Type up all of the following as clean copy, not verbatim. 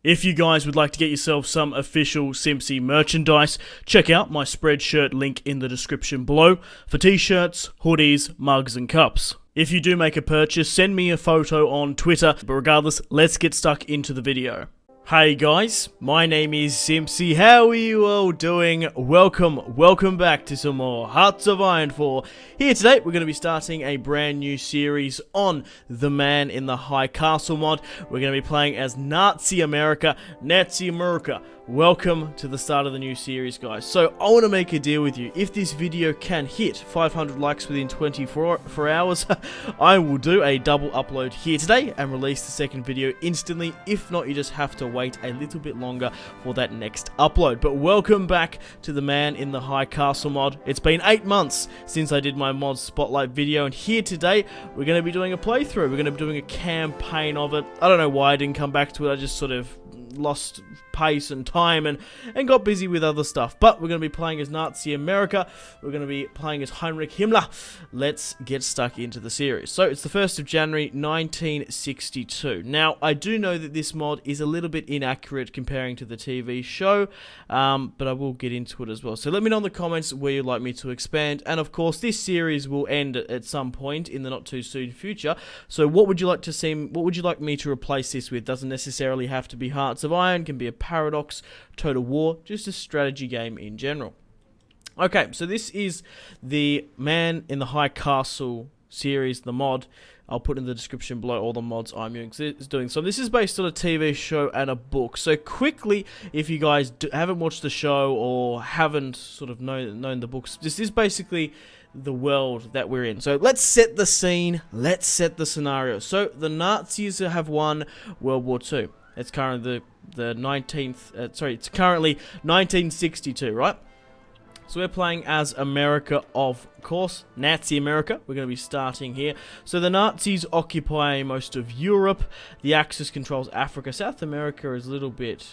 If you guys would like to get yourself some official Simpzy merchandise, check out my Spreadshirt link in the description below for t-shirts, hoodies, mugs and cups. If you do make a purchase, send me a photo on Twitter, but regardless, let's get stuck into the video. Hey guys, my name is Simpzy. How are you all doing? Welcome back to some more Hearts of Iron 4. Here today, we're going to be starting a brand new series on the Man in the High Castle mod. We're going to be playing as Nazi America. Welcome to the start of the new series, guys. So, I want to make a deal with you. If this video can hit 500 likes within 24 hours, I will do a double upload here today and release the second video instantly. If not, you just have to wait a little bit longer for that next upload. But welcome back to the Man in the High Castle mod. It's been 8 months since I did my mod spotlight video, and here today, we're going to be doing a playthrough. We're going to be doing a campaign of it. I don't know why I didn't come back to it. I just sort of lost pace and time and got busy with other stuff. But we're going to be playing as Nazi America. We're going to be playing as Heinrich Himmler. Let's get stuck into the series. So it's the 1st of January 1962. Now, I do know that this mod is a little bit inaccurate comparing to the TV show, but I will get into it as well. So let me know in the comments where you'd like me to expand. And of course, this series will end at some point in the not too soon future. So what would you like to see? What would you like me to replace this with? Doesn't necessarily have to be Hearts of Iron, can be a Paradox, Total War, just a strategy game in general. Okay, so this is the Man in the High Castle series, the mod. I'll put in the description below all the mods I'm doing. So this is based on a TV show and a book. So quickly, if you guys haven't watched the show or haven't sort of known the books, this is basically the world that we're in. So let's set the scene, let's set the scenario. So the Nazis have won World War II. It's currently it's currently 1962, right? So we're playing as America, of course, Nazi America. We're going to be starting here. So the Nazis occupy most of Europe. The Axis controls Africa. South America is a little bit,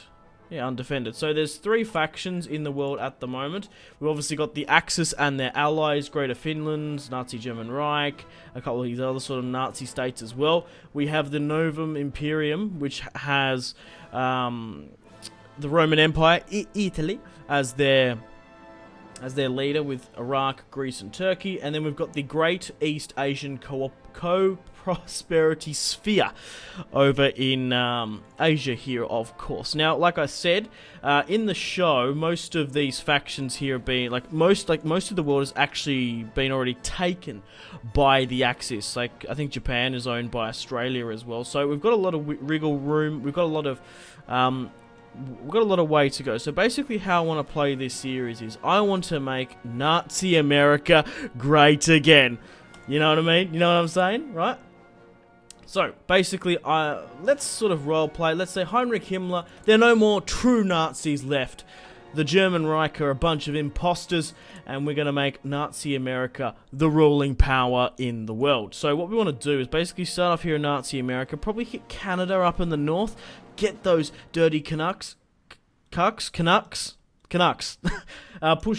undefended. So there's 3 factions in the world at the moment. We've obviously got the Axis and their allies, Greater Finland, Nazi German Reich, a couple of these other sort of Nazi states as well. We have the Novum Imperium, which has the Roman Empire, Italy, as their leader, with Iraq, Greece and Turkey. And then we've got the Great East Asian Co-Prosperity Sphere over in Asia here, of course. Now, like I said, in the show, most of these factions here have been, most of the world has actually been already taken by the Axis. Like, I think Japan is owned by Australia as well. So we've got a lot of wriggle room. We've got a lot of way to go. So basically how I want to play this series is I want to make Nazi America great again. You know what I mean? You know what I'm saying? Right? So basically, let's sort of role play. Let's say Heinrich Himmler. There are no more true Nazis left. The German Reich are a bunch of imposters, and we're going to make Nazi America the ruling power in the world. So what we want to do is basically start off here in Nazi America, probably hit Canada up in the north, get those dirty Canucks, push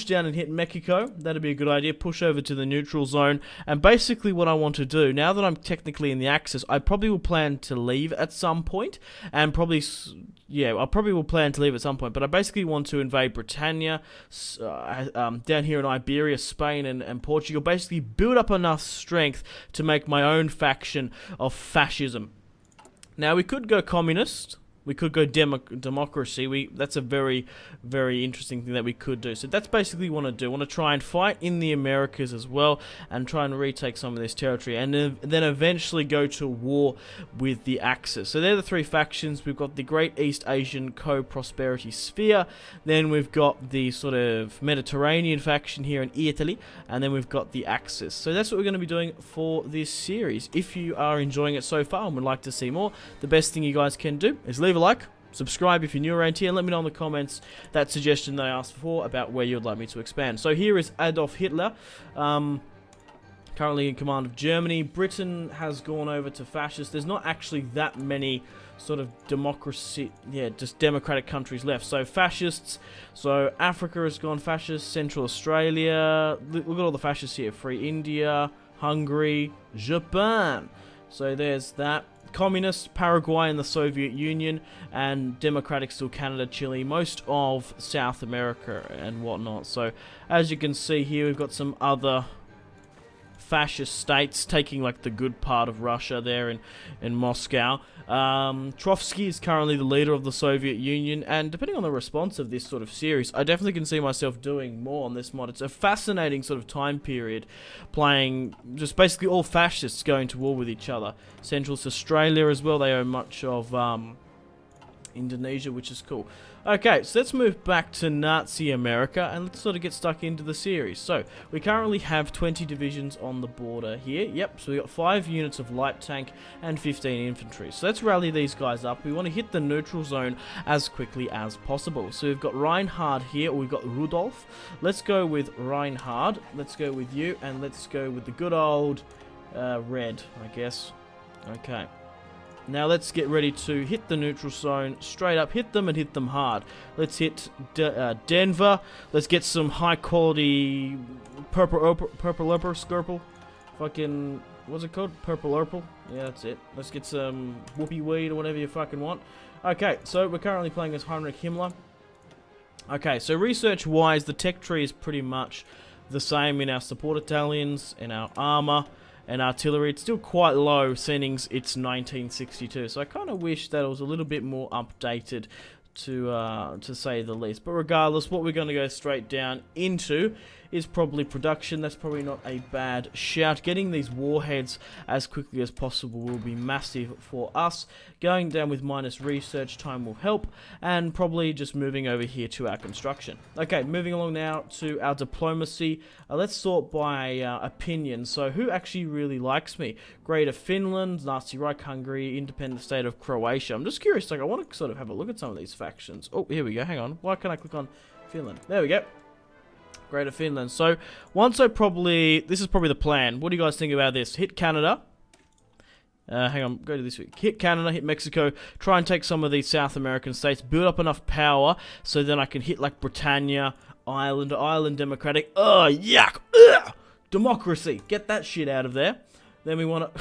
down and hit Mexico. That'd be a good idea. Push over to the neutral zone. And basically what I want to do, now that I'm technically in the Axis, I probably will plan to leave at some point. And probably, I probably will plan to leave at some point. But I basically want to invade Britannia, down here in Iberia, Spain and Portugal. Basically build up enough strength to make my own faction of fascism. Now we could go communist. We could go democracy. That's a very, very interesting thing that we could do. So that's basically what I want to do. I want to try and fight in the Americas as well and try and retake some of this territory. And then eventually go to war with the Axis. So they're the 3 factions. We've got the Great East Asian Co-Prosperity Sphere. Then we've got the sort of Mediterranean faction here in Italy. And then we've got the Axis. So that's what we're going to be doing for this series. If you are enjoying it so far and would like to see more, the best thing you guys can do is leave a like, subscribe if you're new around here, and let me know in the comments that suggestion that I asked for about where you'd like me to expand. So here is Adolf Hitler, currently in command of Germany. Britain has gone over to fascist. There's not actually that many sort of just democratic countries left. So fascists, so Africa has gone fascist, Central Australia, look at all the fascists here, Free India, Hungary, Japan. So there's that. Communist, Paraguay and the Soviet Union, and Democratic still Canada, Chile, most of South America and whatnot. So, as you can see here, we've got some other fascist states taking like the good part of Russia there in Moscow. Trotsky is currently the leader of the Soviet Union, and depending on the response of this sort of series, I definitely can see myself doing more on this mod. It's a fascinating sort of time period, playing just basically all fascists going to war with each other. Central Australia as well, they own much of Indonesia, which is cool. Okay, so let's move back to Nazi America and let's sort of get stuck into the series. So, we currently have 20 divisions on the border here. Yep, so we got 5 units of light tank and 15 infantry. So let's rally these guys up. We want to hit the neutral zone as quickly as possible. So we've got Reinhard here, or we've got Rudolf. Let's go with Reinhard. Let's go with you, and let's go with the good old red, I guess. Okay. Now let's get ready to hit the neutral zone, straight up, hit them and hit them hard. Let's hit Denver. Let's get some high quality purple skirple. Fucking, what's it called? Purple Urple? Yeah, that's it. Let's get some whoopee weed or whatever you fucking want. Okay, so we're currently playing as Heinrich Himmler. Okay, so research wise, the tech tree is pretty much the same in our support battalions, in our armor, and artillery. It's still quite low, seeing it's 1962. So I kind of wish that it was a little bit more updated, to say the least. But regardless, what we're going to go straight down into is probably production. That's probably not a bad shout. Getting these warheads as quickly as possible will be massive for us. Going down with minus research time will help, and probably just moving over here to our construction. Okay, moving along now to our diplomacy. Let's sort by opinion. So who actually really likes me? Greater Finland, Nazi Reich, Hungary, independent state of Croatia. I'm just curious, like I want to sort of have a look at some of these factions. Oh, here we go, hang on. Why can't I click on Finland? There we go. Greater Finland. So, this is probably the plan. What do you guys think about this? Hit Canada. Hang on, go to this week. Hit Canada, hit Mexico, try and take some of these South American states, build up enough power, so then I can hit like Britannia, Ireland Democratic. Ugh, yuck! Ugh! Democracy! Get that shit out of there. Then we want to...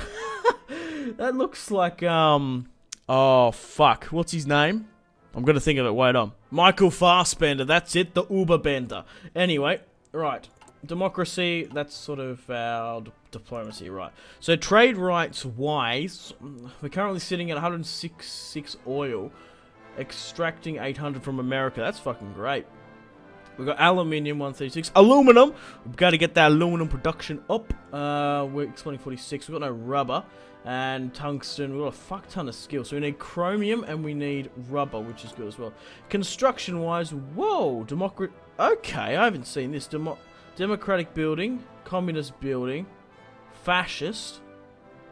That looks like, oh, fuck. What's his name? I'm going to think of it, wait on. Michael Fassbender, that's it, the Uberbender. Anyway, right. Democracy, that's sort of our diplomacy, right. So trade rights wise, we're currently sitting at 106 oil, extracting 800 from America. That's fucking great. We've got aluminium, 136. Aluminum! We've got to get that aluminum production up. We're exporting 46. We've got no rubber. And tungsten. We've got a fuck ton of skill. So we need chromium and we need rubber, which is good as well. Construction-wise, whoa! Okay, I haven't seen this. Democratic building, communist building, fascist,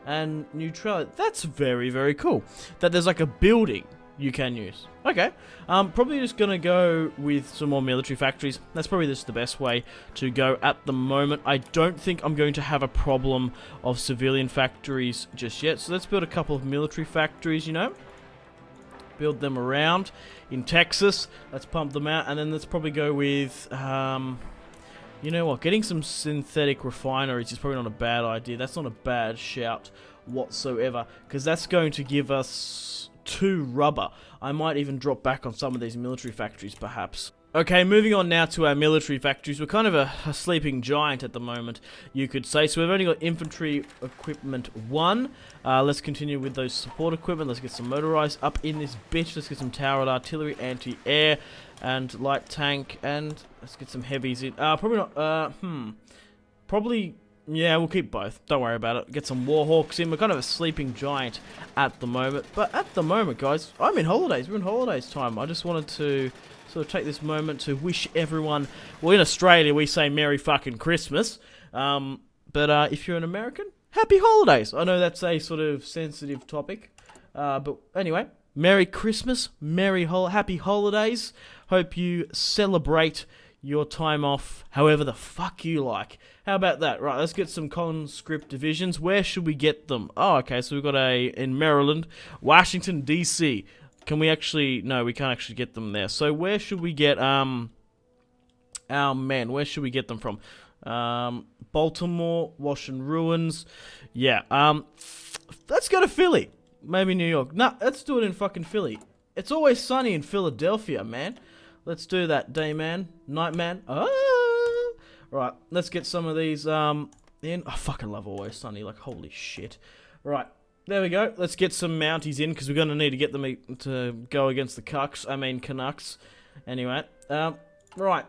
and neutrality. That's very, very cool. That there's like a building you can use. Okay, probably just gonna go with some more military factories. That's probably just the best way to go at the moment. I don't think I'm going to have a problem of civilian factories just yet. So let's build a couple of military factories, you know. Build them around in Texas. Let's pump them out, and then let's probably go with, you know what, getting some synthetic refineries is probably not a bad idea. That's not a bad shout whatsoever, because that's going to give us 2 rubber. I might even drop back on some of these military factories, perhaps. Okay, moving on now to our military factories. We're kind of a sleeping giant at the moment, you could say. So we've only got infantry equipment 1. Let's continue with those support equipment. Let's get some motorized up in this bitch. Let's get some towered artillery, anti-air, and light tank, and let's get some heavies in. Probably not, probably... Yeah, we'll keep both. Don't worry about it. Get some Warhawks in. We're kind of a sleeping giant at the moment. But at the moment, guys, I'm in holidays. We're in holidays time. I just wanted to sort of take this moment to wish everyone... Well, in Australia, we say Merry fucking Christmas. But if you're an American, Happy Holidays. I know that's a sort of sensitive topic. But anyway, Merry Christmas. Happy Holidays. Hope you celebrate your time off however the fuck you like. How about that? Right, let's get some conscript divisions. Where should we get them? Oh, okay, so we've got in Maryland, Washington, D.C. Can we actually... No, we can't actually get them there. So where should we get, our men? Where should we get them from? Baltimore, Washington Ruins. Yeah, let's go to Philly. Maybe New York. Nah, let's do it in fucking Philly. It's always sunny in Philadelphia, man. Let's do that, day man, night man. Ah! Right, let's get some of these in. I fucking love always sunny. Like, holy shit. Right, there we go. Let's get some Mounties in because we're gonna need to get them to go against the Canucks. Anyway, right.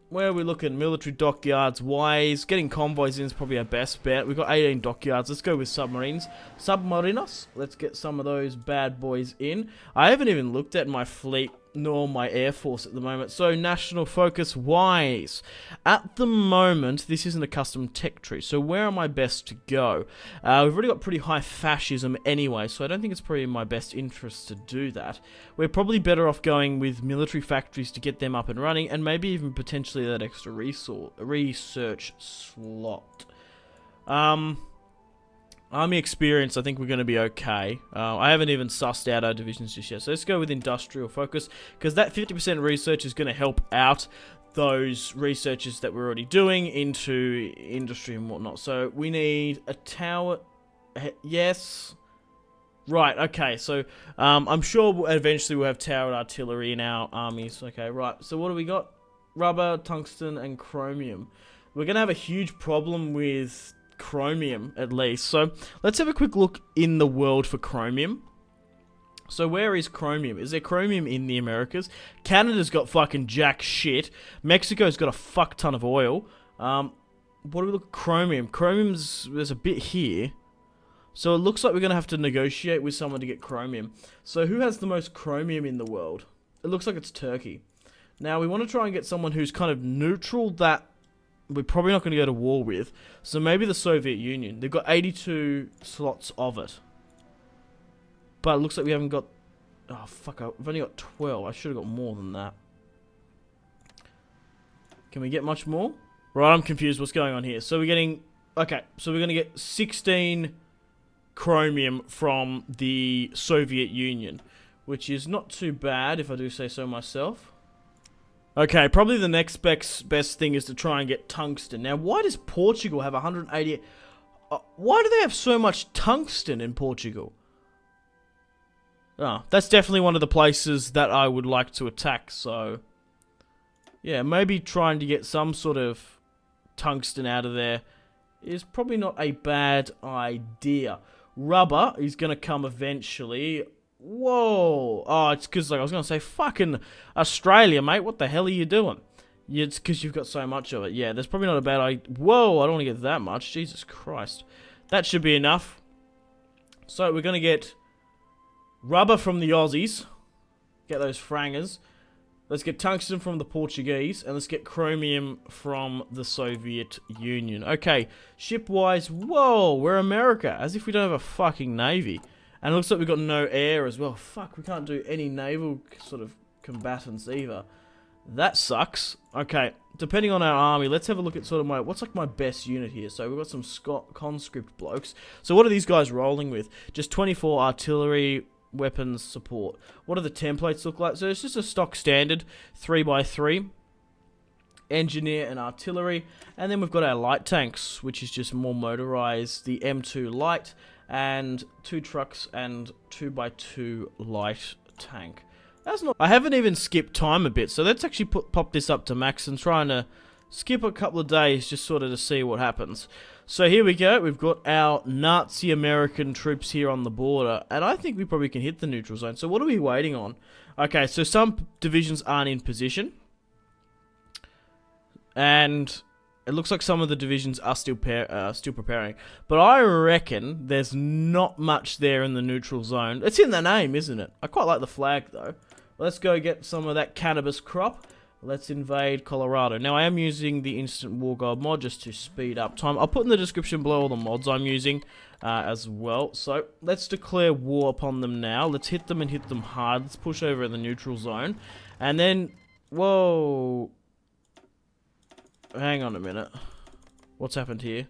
Where are we looking? Military dockyards wise. Getting convoys in is probably our best bet. We've got 18 dockyards. Let's go with submarines. Submarinos. Let's get some of those bad boys in. I haven't even looked at my fleet nor my air force at the moment. So national focus wise. At the moment, this isn't a custom tech tree. So where am I best to go? We've already got pretty high fascism anyway. So I don't think it's probably in my best interest to do that. We're probably better off going with military factories to get them up and running. And maybe even potentially that extra research slot. Army experience, I think we're going to be okay. I haven't even sussed out our divisions just yet. So let's go with industrial focus, because that 50% research is going to help out those researchers that we're already doing into industry and whatnot. So we need a tower. Yes. Right, okay. So I'm sure eventually we'll have towered artillery in our armies. Okay, right. So what do we got? Rubber, tungsten, and chromium. We're going to have a huge problem with chromium, at least. So let's have a quick look in the world for chromium. So where is chromium? Is there chromium in the Americas? Canada's got fucking jack shit. Mexico's got a fuck ton of oil. What do we look at chromium? There's a bit here. So it looks like we're going to have to negotiate with someone to get chromium. So who has the most chromium in the world? It looks like it's Turkey. Now we want to try and get someone who's kind of neutral that we're probably not going to go to war with. So maybe the Soviet Union. They've got 82 slots of it. But it looks like we haven't got... Oh, fuck. I've only got 12. I should have got more than that. Can we get much more? Right, I'm confused. What's going on here? So we're getting... Okay, so we're going to get 16 chromium from the Soviet Union, which is not too bad, if I do say so myself. Okay, probably the next best thing is to try and get tungsten. Now, why does Portugal have 180... why do they have so much tungsten in Portugal? Oh, that's definitely one of the places that I would like to attack, so... Yeah, maybe trying to get some sort of tungsten out of there is probably not a bad idea. Rubber is going to come eventually... Whoa! Oh, it's because, like, I was going to say, fucking Australia, mate. What the hell are you doing? Yeah, it's because you've got so much of it. Yeah, there's probably not a bad idea. Whoa, I don't want to get that much. Jesus Christ. That should be enough. So, we're going to get rubber from the Aussies. Get those frangers. Let's get tungsten from the Portuguese. And let's get chromium from the Soviet Union. Okay, ship-wise, whoa, we're America. As if we don't have a fucking navy. And it looks like we've got no air as well. Fuck, we can't do any naval sort of combatants either. That sucks. Okay, depending on our army, let's have a look at sort of what's like my best unit here. So we've got some conscript blokes. So what are these guys rolling with? Just 24 artillery weapons support. What do the templates look like? So it's just a stock standard 3x3. Engineer and artillery. And then we've got our light tanks, which is just more motorized. The M2 light. And 2 trucks and 2x2 light tank. That's not... I haven't even skipped time a bit, so let's actually pop this up to max and trying to skip a couple of days just sort of to see what happens. So here we go. We've got our Nazi American troops here on the border, and I think we probably can hit the neutral zone. So what are we waiting on? Okay, so some divisions aren't in position. And... it looks like some of the divisions are still preparing. But I reckon there's not much there in the neutral zone. It's in the name, isn't it? I quite like the flag, though. Let's go get some of that cannabis crop. Let's invade Colorado. Now, I am using the Instant War God mod just to speed up time. I'll put in the description below all the mods I'm using as well. So, let's declare war upon them now. Let's hit them and hit them hard. Let's push over in the neutral zone. And then... whoa... hang on a minute. What's happened here?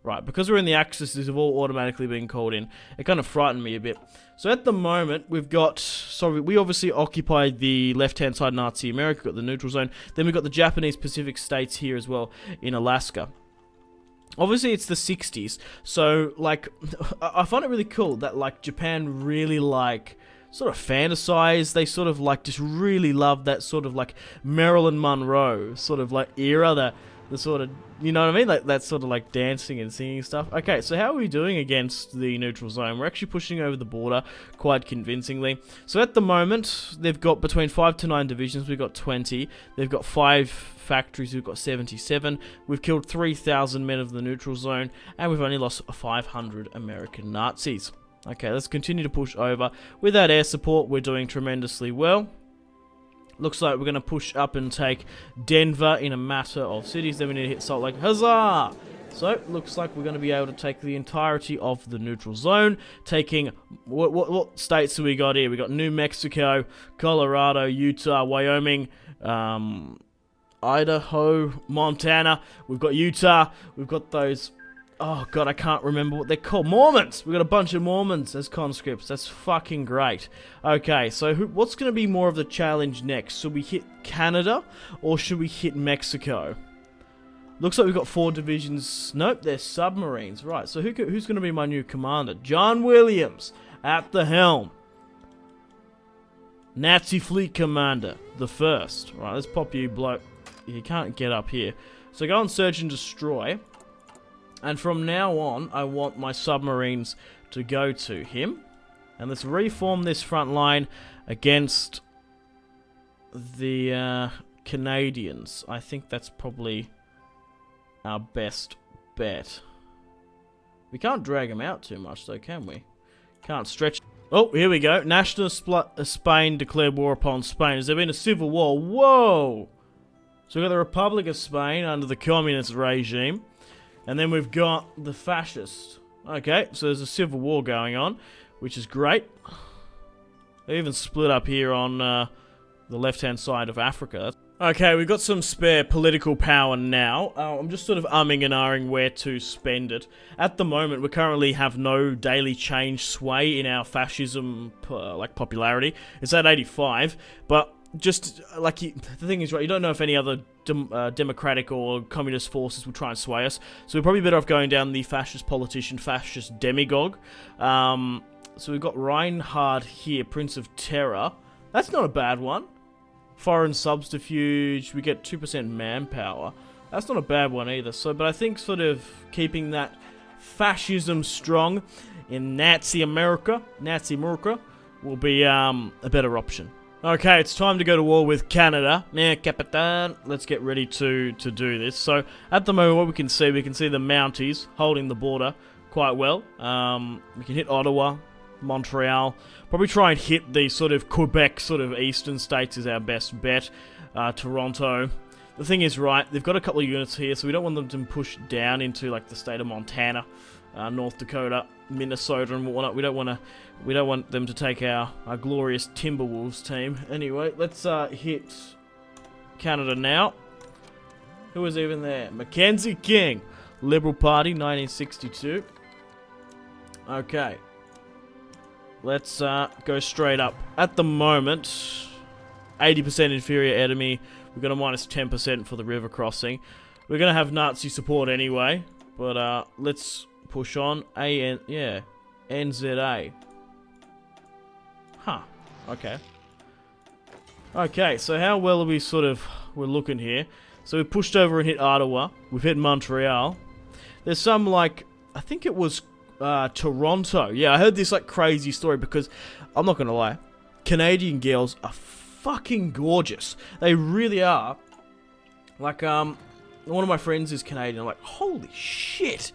Right, because we're in the Axis, these have all automatically been called in. It kind of frightened me a bit. So at the moment, we've got... sorry, we obviously occupied the left-hand side Nazi America, got the neutral zone. Then we've got the Japanese Pacific states here as well in Alaska. Obviously, it's the 60s, so, like, I find it really cool that, like, Japan really, like, sort of fantasize. They sort of, like, just really love that sort of, like, Marilyn Monroe sort of, like, era, the sort of, you know what I mean? Like, that sort of, like, dancing and singing stuff. Okay, so how are we doing against the neutral zone? We're actually pushing over the border quite convincingly. So at the moment, they've got between 5 to 9 divisions. We've got 20. They've got 5 factories. We've got 77. We've killed 3,000 men of the neutral zone, and we've only lost 500 American Nazis. Okay, let's continue to push over. With that air support, we're doing tremendously well. Looks like we're going to push up and take Denver in a matter of cities. Then we need to hit Salt Lake. Huzzah! So, looks like we're going to be able to take the entirety of the neutral zone. Taking, what states have we got here? We got New Mexico, Colorado, Utah, Wyoming, Idaho, Montana. We've got Utah. We've got those... Oh, God, I can't remember what they're called. Mormons! We've got a bunch of Mormons as conscripts. That's fucking great. Okay, so what's going to be more of the challenge next? Should we hit Canada or should we hit Mexico? Looks like we've got 4 divisions. Nope, they're submarines. Right, so who's going to be my new commander? John Williams at the helm. Nazi Fleet Commander, the first. Right, let's pop you, bloke. You can't get up here. So go and search and destroy. And from now on, I want my submarines to go to him. And let's reform this front line against the Canadians. I think that's probably our best bet. We can't drag them out too much, though, can we? Can't stretch. Oh, here we go. National Spain declared war upon Spain. Has there been a civil war? Whoa! So we've got the Republic of Spain under the communist regime. And then we've got the fascists. Okay, so there's a civil war going on, which is great. They even split up here on the left-hand side of Africa. Okay, we've got some spare political power now. I'm just sort of umming and ahhing where to spend it. At the moment, we currently have no daily change sway in our fascism like popularity. It's at 85, but just like the thing is, right, you don't know if any other democratic or communist forces will try and sway us, so we're probably better off going down the fascist politician, fascist demagogue. So we've got Reinhard here, Prince of Terror. That's not a bad one. Foreign subterfuge, we get 2% manpower. That's not a bad one either. So, but I think sort of keeping that fascism strong in Nazi America will be a better option. Okay, it's time to go to war with Canada. Yeah, Capitan. Let's get ready to do this. So, at the moment, what we can see the Mounties holding the border quite well. We can hit Ottawa, Montreal. Probably try and hit the sort of Quebec, sort of eastern states is our best bet. Toronto. The thing is, right, they've got a couple of units here, so we don't want them to push down into, like, the state of Montana, North Dakota, Minnesota, and whatnot. We don't want them to take our glorious Timberwolves team. Anyway, let's hit Canada now. Who was even there? Mackenzie King, Liberal Party, 1962. Okay. Let's go straight up. At the moment, 80% inferior enemy. We're going to minus 10% for the river crossing. We're going to have Nazi support anyway. But let's push on. NZA. Huh. Okay. Okay, so how well are we're looking here. So we pushed over and hit Ottawa. We've hit Montreal. There's some, like, I think it was Toronto. Yeah, I heard this, like, crazy story because, I'm not gonna lie, Canadian girls are fucking gorgeous. They really are. Like, one of my friends is Canadian. I'm like, holy shit.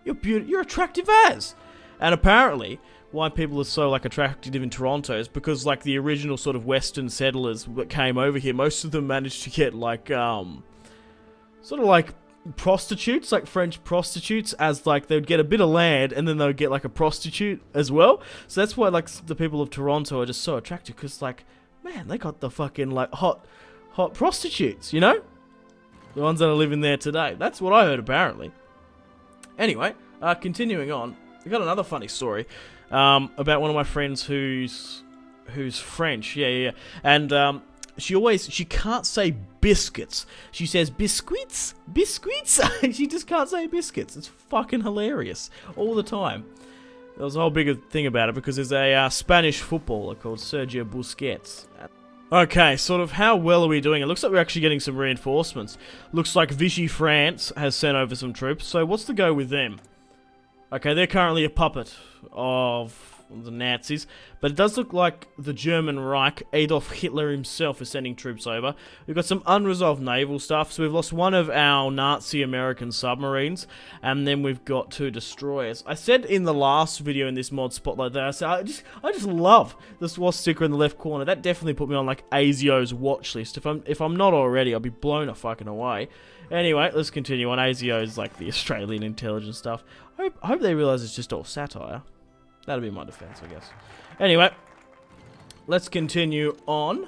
You're beautiful. You're attractive as. And apparently, why people are so, like, attractive in Toronto is because, like, the original sort of Western settlers that came over here, most of them managed to get, like, sort of like prostitutes, like French prostitutes, as, like, they would get a bit of land and then they would get, like, a prostitute as well. So that's why, like, the people of Toronto are just so attractive because, like, man, they got the fucking, like, hot prostitutes, you know? The ones that are living there today. That's what I heard, apparently. Anyway, continuing on, we got another funny story about one of my friends who's French. Yeah. And she can't say biscuits. She says biscuits, biscuits. She just can't say biscuits. It's fucking hilarious all the time. There was a whole big thing about it because there's a Spanish footballer called Sergio Busquets. Okay, sort of how well are we doing? It looks like we're actually getting some reinforcements. Looks like Vichy France has sent over some troops. So what's the go with them? Okay, they're currently a puppet of the Nazis, but it does look like the German Reich, Adolf Hitler himself, is sending troops over. We've got some unresolved naval stuff, so we've lost one of our Nazi American submarines, and then we've got 2 destroyers. I said in the last video in this mod spotlight that I said I just love the swastika in the left corner. That definitely put me on like ASIO's watch list. If I'm not already, I'll be blown a fucking away. Anyway, let's continue on. ASIO is like the Australian intelligence stuff. I hope they realise it's just all satire. That'll be my defense, I guess. Anyway, let's continue on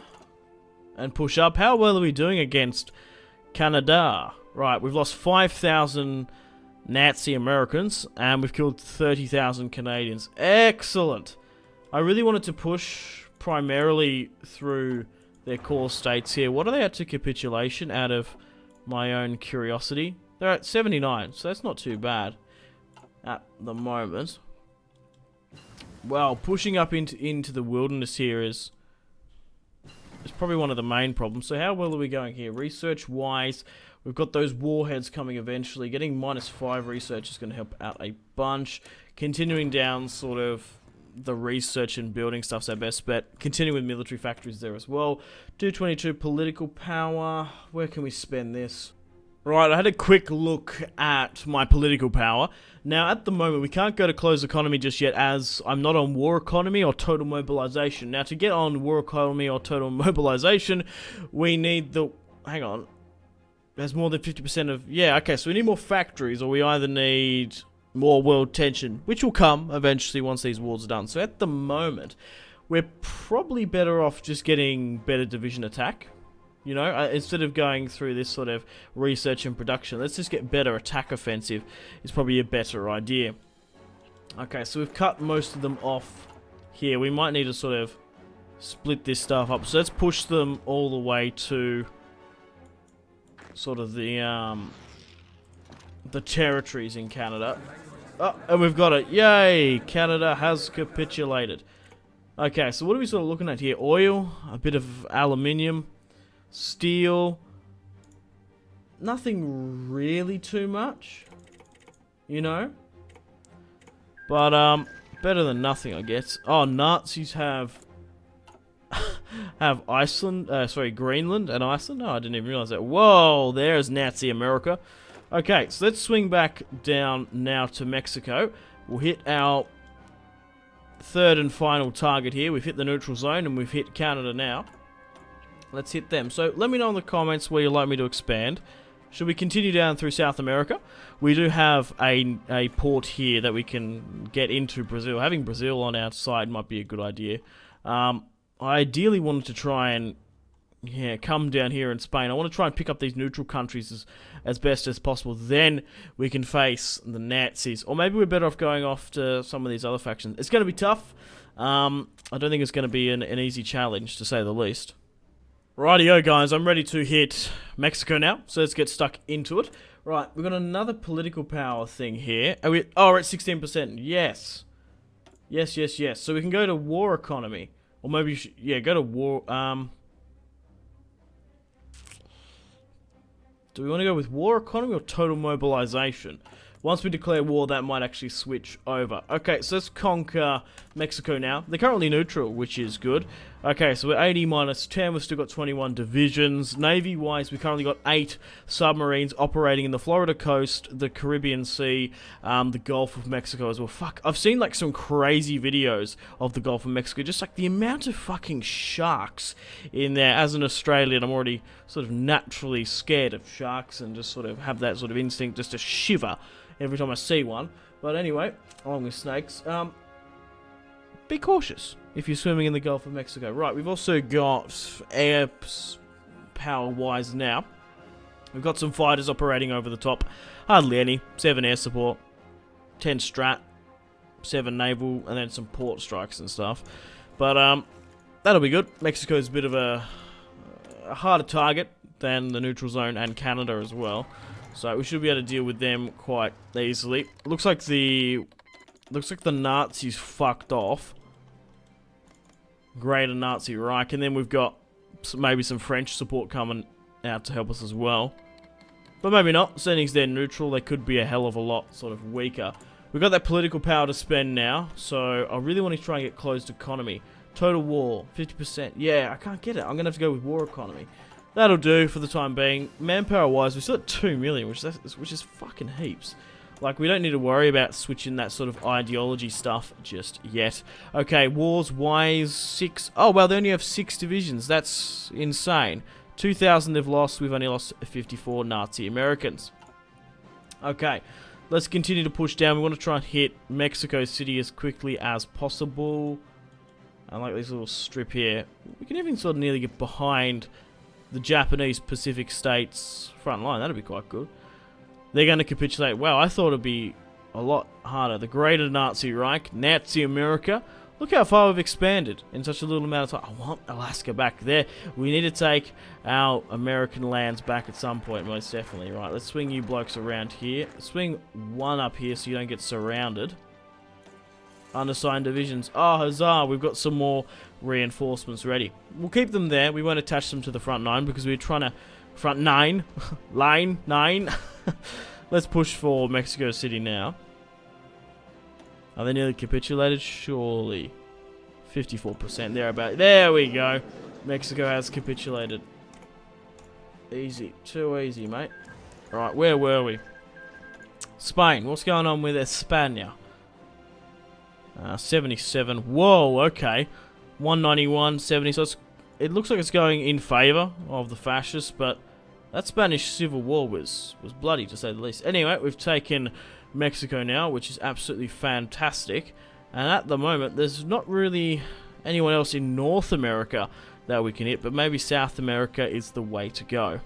and push up. How well are we doing against Canada? Right, we've lost 5,000 Nazi Americans, and we've killed 30,000 Canadians. Excellent! I really wanted to push primarily through their core states here. What are they at to capitulation out of my own curiosity? They're at 79, so that's not too bad at the moment. Well, pushing up into the wilderness here is probably one of the main problems. So how well are we going here? Research-wise, we've got those warheads coming eventually. Getting -5 research is going to help out a bunch. Continuing down sort of the research and building stuff's our best bet. Continuing with military factories there as well. 222 political power. Where can we spend this? Right, I had a quick look at my political power. Now, at the moment, we can't go to closed economy just yet, as I'm not on war economy or total mobilization. Now, to get on war economy or total mobilization, we need the... Hang on. There's more than 50% of... Yeah, okay, so we need more factories, or we either need more world tension, which will come eventually once these wars are done. So, at the moment, we're probably better off just getting better division attack. You know, instead of going through this sort of research and production, let's just get better attack offensive. Is probably a better idea. Okay, so we've cut most of them off here. We might need to sort of split this stuff up. So let's push them all the way to sort of the territories in Canada. Oh, and we've got it. Yay! Canada has capitulated. Okay, so what are we sort of looking at here? Oil, a bit of aluminium. Steel, nothing really too much, you know, but better than nothing, I guess. Oh, Nazis have Iceland, sorry, Greenland and Iceland. Oh, I didn't even realize that. Whoa, there's Nazi America. Okay, so let's swing back down now to Mexico. We'll hit our 3rd and final target here. We've hit the neutral zone and we've hit Canada now. Let's hit them. So let me know in the comments where you'd like me to expand. Should we continue down through South America? We do have a port here that we can get into Brazil. Having Brazil on our side might be a good idea. I ideally wanted to try and come down here in Spain. I want to try and pick up these neutral countries as best as possible. Then we can face the Nazis. Or maybe we're better off going off to some of these other factions. It's going to be tough. I don't think it's going to be an easy challenge, to say the least. Rightio guys, I'm ready to hit Mexico now, so let's get stuck into it. Right, we've got another political power thing here. We're at 16%, yes. Yes. So we can go to war economy. Or maybe, go to war, do we want to go with war economy or total mobilization? Once we declare war, that might actually switch over. Okay, so let's conquer Mexico now. They're currently neutral, which is good. Okay, so we're 80 minus 10. We've still got 21 divisions. Navy-wise, we've currently got 8 submarines operating in the Florida coast, the Caribbean Sea, the Gulf of Mexico as well. Fuck, I've seen like some crazy videos of the Gulf of Mexico. Just like the amount of fucking sharks in there. As an Australian, I'm already sort of naturally scared of sharks and just sort of have that sort of instinct just to shiver every time I see one. But anyway, along with snakes, be cautious if you're swimming in the Gulf of Mexico. Right, we've also got air power-wise now. We've got some fighters operating over the top. Hardly any. 7 air support, 10 strat, 7 naval, and then some port strikes and stuff. But that'll be good. Mexico's a bit of a a harder target than the neutral zone and Canada as well. So we should be able to deal with them quite easily. Looks like the Nazis fucked off. Greater Nazi Reich, and then we've got maybe some French support coming out to help us as well. But maybe not. Seeing they're neutral, they could be a hell of a lot sort of weaker. We've got that political power to spend now, so I really want to try and get closed economy. Total war, 50%. Yeah, I can't get it. I'm going to have to go with war economy. That'll do for the time being. Manpower-wise, we're still at 2 million, which is fucking heaps. Like, we don't need to worry about switching that sort of ideology stuff just yet. Okay, wars-wise, 6... Oh, well, they only have 6 divisions. That's insane. 2,000 they've lost. We've only lost 54 Nazi Americans. Okay, let's continue to push down. We want to try and hit Mexico City as quickly as possible. I like this little strip here. We can even sort of nearly get behind the Japanese Pacific States front line. That'd be quite good. They're going to capitulate. Wow, I thought it'd be a lot harder. The Greater Nazi Reich, Nazi America. Look how far we've expanded in such a little amount of time. I want Alaska back there. We need to take our American lands back at some point, most definitely. Right, let's swing you blokes around here. Swing one up here so you don't get surrounded. Undersigned divisions. Oh, huzzah, we've got some more reinforcements ready. We'll keep them there. We won't attach them to the front 9 because we're trying to... Front 9. Line 9. Let's push for Mexico City now. Are they nearly capitulated? Surely. 54% thereabout. There we go. Mexico has capitulated. Easy. Too easy, mate. Alright, where were we? Spain. What's going on with España? 77. Whoa, okay. 191, 70. So it looks like it's going in favour of the fascists, but that Spanish Civil War was bloody, to say the least. Anyway, we've taken Mexico now, which is absolutely fantastic. And at the moment, there's not really anyone else in North America that we can hit, but maybe South America is the way to go.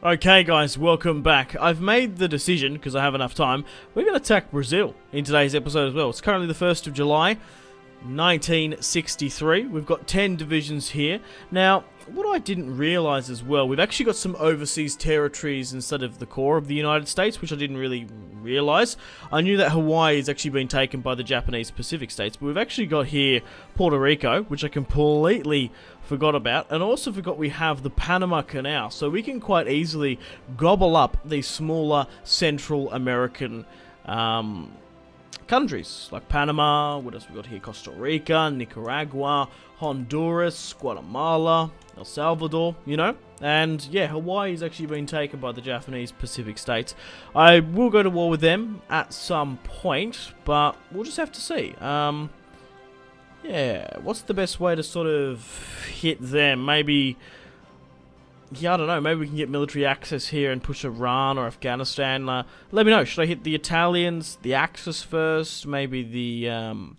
Okay guys, welcome back. I've made the decision, because I have enough time, we're going to attack Brazil in today's episode as well. It's currently the 1st of July, 1963. We've got 10 divisions here. Now, what I didn't realise as well, we've actually got some overseas territories instead of the core of the United States, which I didn't really realise. I knew that Hawaii has actually been taken by the Japanese Pacific States, but we've actually got here Puerto Rico, which I completely forgot about, and also forgot we have the Panama Canal, so we can quite easily gobble up these smaller Central American countries, like Panama. What else we got here? Costa Rica, Nicaragua, Honduras, Guatemala, El Salvador, you know? And yeah, Hawaii has actually been taken by the Japanese Pacific States. I will go to war with them at some point, but we'll just have to see. Yeah, what's the best way to sort of hit them? Maybe, yeah, I don't know, maybe we can get military access here and push Iran or Afghanistan. Let me know, should I hit the Italians, the Axis first, maybe the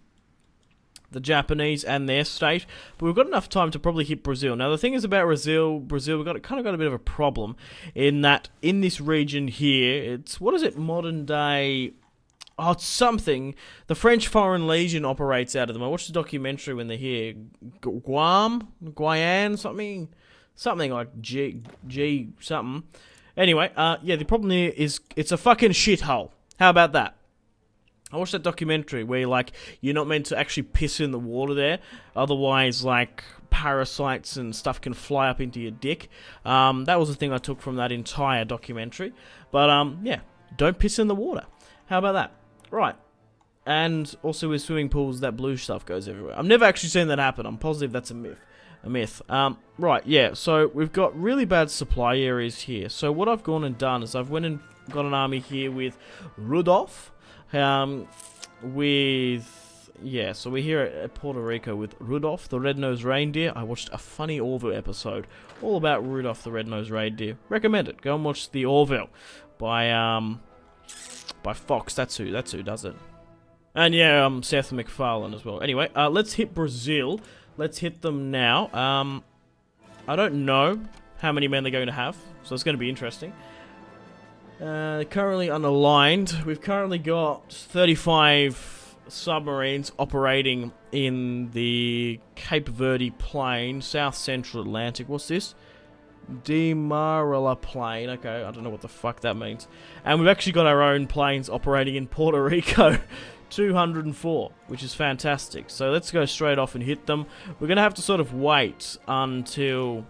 Japanese and their state? But we've got enough time to probably hit Brazil. Now, the thing is about Brazil, we've got kind of got a bit of a problem in that in this region here, it's, what is it, modern day... Oh, it's something. The French Foreign Legion operates out of them. I watched the documentary when they're here. Guyane, something like G something. Anyway, yeah, the problem here is it's a fucking shithole. How about that? I watched that documentary where, like, you're not meant to actually piss in the water there. Otherwise, like, parasites and stuff can fly up into your dick. That was the thing I took from that entire documentary. But, yeah, don't piss in the water. How about that? Right. And also with swimming pools, that blue stuff goes everywhere. I've never actually seen that happen. I'm positive that's a myth. Right, yeah, so we've got really bad supply areas here. So what I've gone and done is I've went and got an army here with Rudolph. So we're here at Puerto Rico with Rudolph, the Red-Nosed Reindeer. I watched a funny Orville episode all about Rudolph, the Red-Nosed Reindeer. Recommend it. Go and watch the Orville by Fox. That's who does it. And yeah, Seth MacFarlane as well. Anyway, let's hit Brazil. Let's hit them now. I don't know how many men they're going to have, so it's going to be interesting. Currently unaligned. We've currently got 35 submarines operating in the Cape Verde Plain, South Central Atlantic. What's this? Demarilla plane. Okay, I don't know what the fuck that means. And we've actually got our own planes operating in Puerto Rico. 204, which is fantastic. So let's go straight off and hit them. We're going to have to sort of wait until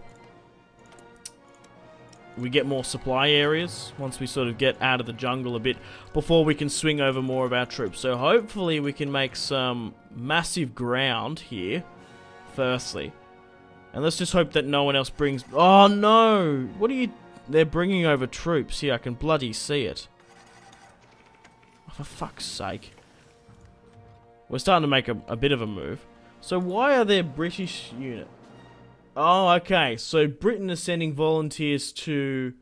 we get more supply areas, once we sort of get out of the jungle a bit, before we can swing over more of our troops. So hopefully we can make some massive ground here, firstly. And let's just hope that no one else brings... Oh no! What are you... They're bringing over troops here, I can bloody see it. Oh, for fuck's sake. We're starting to make a bit of a move. So why are there British units? Oh, okay. So Britain is sending volunteers to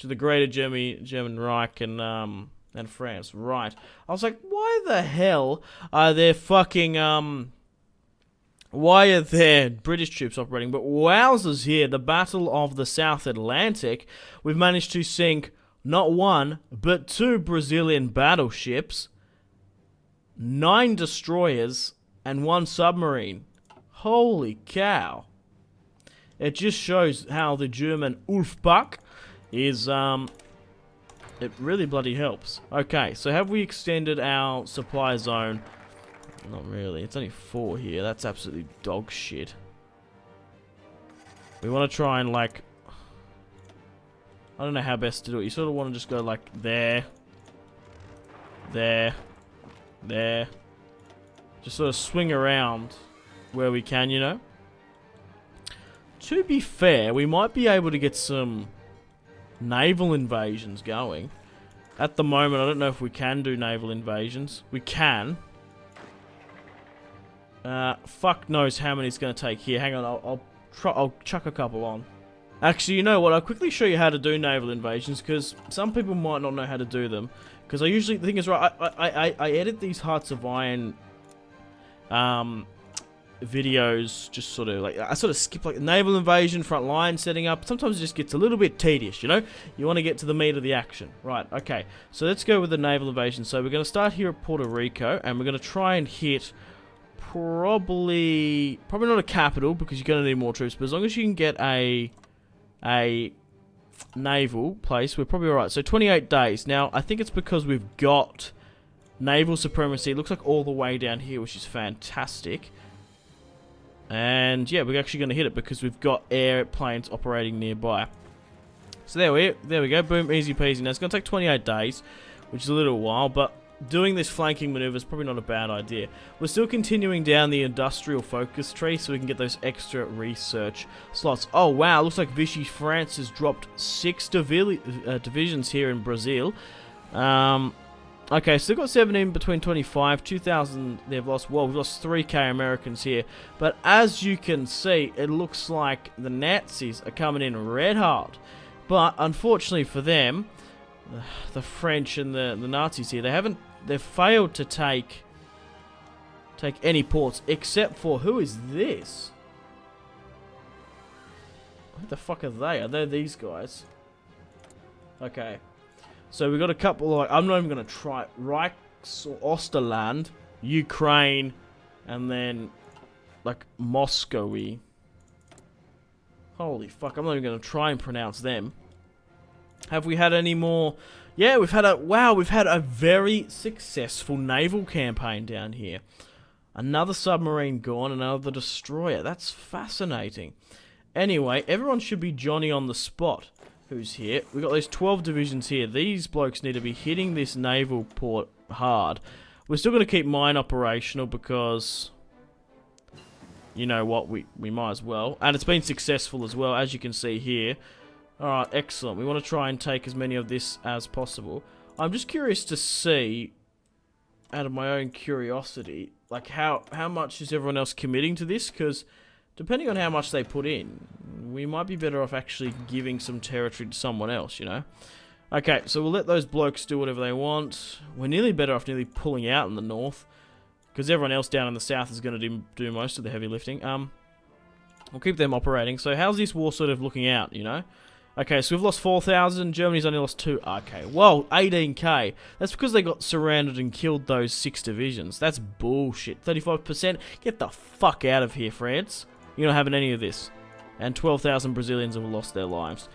the Greater German Reich and France. Right. I was like, why the hell are there fucking why are there British troops operating? But wowzers here, the Battle of the South Atlantic, we've managed to sink not one, but 2 Brazilian battleships, 9 destroyers, and 1 submarine. Holy cow. It just shows how the German Ulfpack is, it really bloody helps. Okay, so have we extended our supply zone? Not really. It's only 4 here. That's absolutely dog shit. We want to try and, like... I don't know how best to do it. You sort of want to just go, like, there. There. There. Just sort of swing around where we can, you know? To be fair, we might be able to get some naval invasions going. At the moment, I don't know if we can do naval invasions. We can. Fuck knows how many it's going to take here. Hang on, I'll chuck a couple on. Actually, you know what? I'll quickly show you how to do naval invasions, because some people might not know how to do them. Because I usually, the thing is, right, I edit these Hearts of Iron videos, just sort of like, I sort of skip like naval invasion, front line setting up. Sometimes it just gets a little bit tedious, you know? You want to get to the meat of the action. Right, okay. So let's go with the naval invasion. So we're going to start here at Puerto Rico, and we're going to try and hit probably not a capital, because you're going to need more troops, but as long as you can get a naval place, we're probably alright. So 28 days. Now, I think it's because we've got naval supremacy. It looks like all the way down here, which is fantastic. And yeah, we're actually going to hit it because we've got airplanes operating nearby. So there we go. Boom, easy peasy. Now, it's going to take 28 days, which is a little while, but doing this flanking maneuver is probably not a bad idea. We're still continuing down the industrial focus tree so we can get those extra research slots. Oh, wow. Looks like Vichy France has dropped 6 divisions here in Brazil. Okay, so they've got 17 between 25, 2,000 they've lost. Well, we've lost 3k Americans here. But as you can see, it looks like the Nazis are coming in red hot. But unfortunately for them, the French and the Nazis here, they've failed to take any ports, except for, who is this? What the fuck are they? Are they these guys? Okay. So we've got a couple, like, I'm not even going to try, Reichsosterland, Ukraine, and then, like, Moscowy. Holy fuck, I'm not even going to try and pronounce them. Have we had any more? Yeah, we've had a very successful naval campaign down here. Another submarine gone, another destroyer. That's fascinating. Anyway, everyone should be Johnny on the spot. Who's here? We've got those 12 divisions here. These blokes need to be hitting this naval port hard. We're still going to keep mine operational because, you know what, we might as well. And it's been successful as well, as you can see here. Alright, excellent. We want to try and take as many of this as possible. I'm just curious to see, out of my own curiosity, like how much is everyone else committing to this? Because depending on how much they put in, we might be better off actually giving some territory to someone else, you know? Okay, so we'll let those blokes do whatever they want. We're nearly better off nearly pulling out in the north, because everyone else down in the south is going to do most of the heavy lifting. We'll keep them operating. So how's this war sort of looking out, you know? Okay, so we've lost 4,000. Germany's only lost 2. Okay, well, 18k. That's because they got surrounded and killed those 6 divisions. That's bullshit. 35%? Get the fuck out of here, France. You're not having any of this. and 12,000 Brazilians have lost their lives.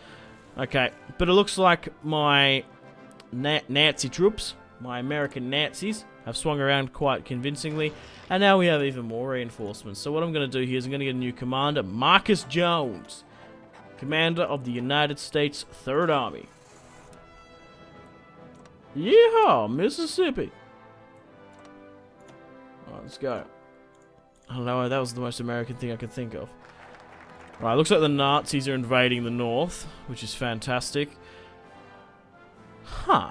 Okay, but it looks like my Nazi troops, my American Nazis, have swung around quite convincingly, and now we have even more reinforcements. So what I'm going to do here is I'm going to get a new commander, Marcus Jones, commander of the United States 3rd Army. Yeehaw, Mississippi. Alright, let's go. I don't know, that was the most American thing I could think of. Right, looks like the Nazis are invading the north, which is fantastic. Huh.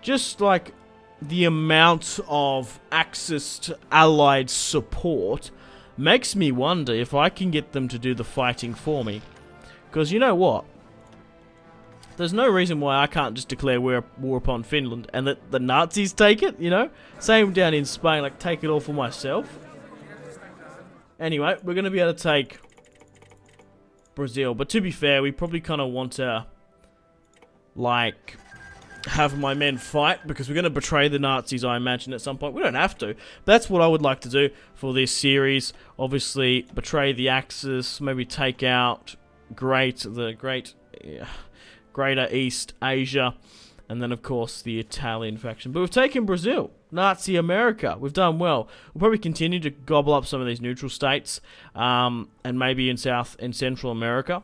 Just like the amount of access to Allied support makes me wonder if I can get them to do the fighting for me. Because you know what? There's no reason why I can't just declare war upon Finland and let the Nazis take it, you know? Same down in Spain, like take it all for myself. Anyway, we're going to be able to take Brazil. But to be fair, we probably kind of want to, like, have my men fight, because we're going to betray the Nazis, I imagine, at some point. We don't have to. But that's what I would like to do for this series. Obviously, betray the Axis, maybe take out Greater East Asia, and then, of course, the Italian faction. But we've taken Brazil, Nazi America. We've done well. We'll probably continue to gobble up some of these neutral states, and maybe in South and Central America.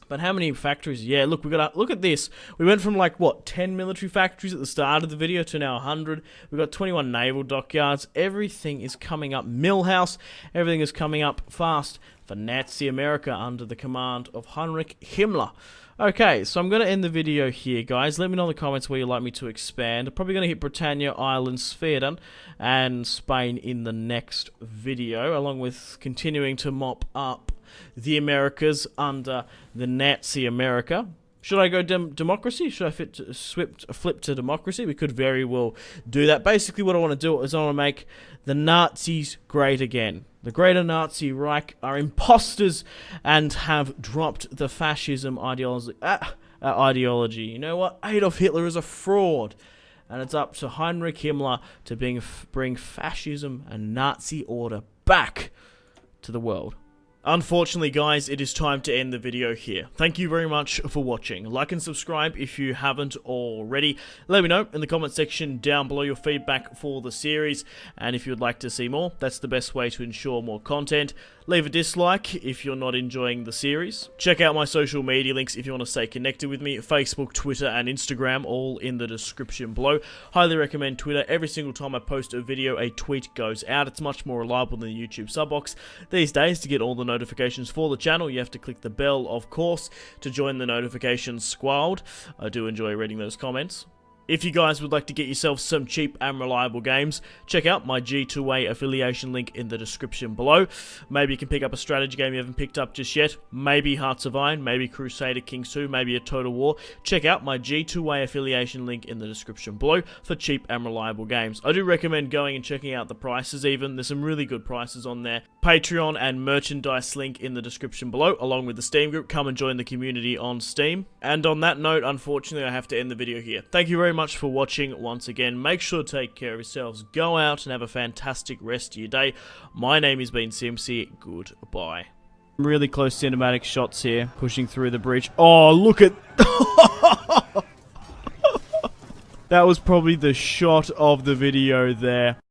But how many factories? Yeah, look, look at this. We went from, like, what, 10 military factories at the start of the video to now 100. We've got 21 naval dockyards. Everything is coming up. Millhouse. Everything is coming up fast for Nazi America under the command of Heinrich Himmler. Okay, so I'm going to end the video here, guys. Let me know in the comments where you'd like me to expand. I'm probably going to hit Britannia, Ireland, Sweden, and Spain in the next video, along with continuing to mop up the Americas under the Nazi America. Should I go democracy? Should I flip to democracy? We could very well do that. Basically, what I want to do is I want to make the Nazis great again. The Greater Nazi Reich are imposters and have dropped the fascism ideology. You know what? Adolf Hitler is a fraud. And it's up to Heinrich Himmler to bring fascism and Nazi order back to the world. Unfortunately, guys, it is time to end the video here. Thank you very much for watching. Like and subscribe if you haven't already. Let me know in the comment section down below your feedback for the series. And if you'd like to see more, that's the best way to ensure more content. Leave a dislike if you're not enjoying the series. Check out my social media links if you want to stay connected with me. Facebook, Twitter, and Instagram, all in the description below. Highly recommend Twitter. Every single time I post a video, a tweet goes out. It's much more reliable than the YouTube sub box. These days, to get all the notifications for the channel, you have to click the bell, of course, to join the notifications squad. I do enjoy reading those comments. If you guys would like to get yourself some cheap and reliable games, check out my G2A affiliation link in the description below. Maybe you can pick up a strategy game you haven't picked up just yet. Maybe Hearts of Iron, maybe Crusader Kings 2, maybe a Total War. Check out my G2A affiliation link in the description below for cheap and reliable games. I do recommend going and checking out the prices even. There's some really good prices on there. Patreon and merchandise link in the description below, along with the Steam group. Come and join the community on Steam. And on that note, unfortunately, I have to end the video here. Thank you very much for watching once again. Make sure to take care of yourselves. Go out and have a fantastic rest of your day. My name has been Simpzy. Goodbye. Really close cinematic shots here, pushing through the bridge. Oh, look at... That was probably the shot of the video there.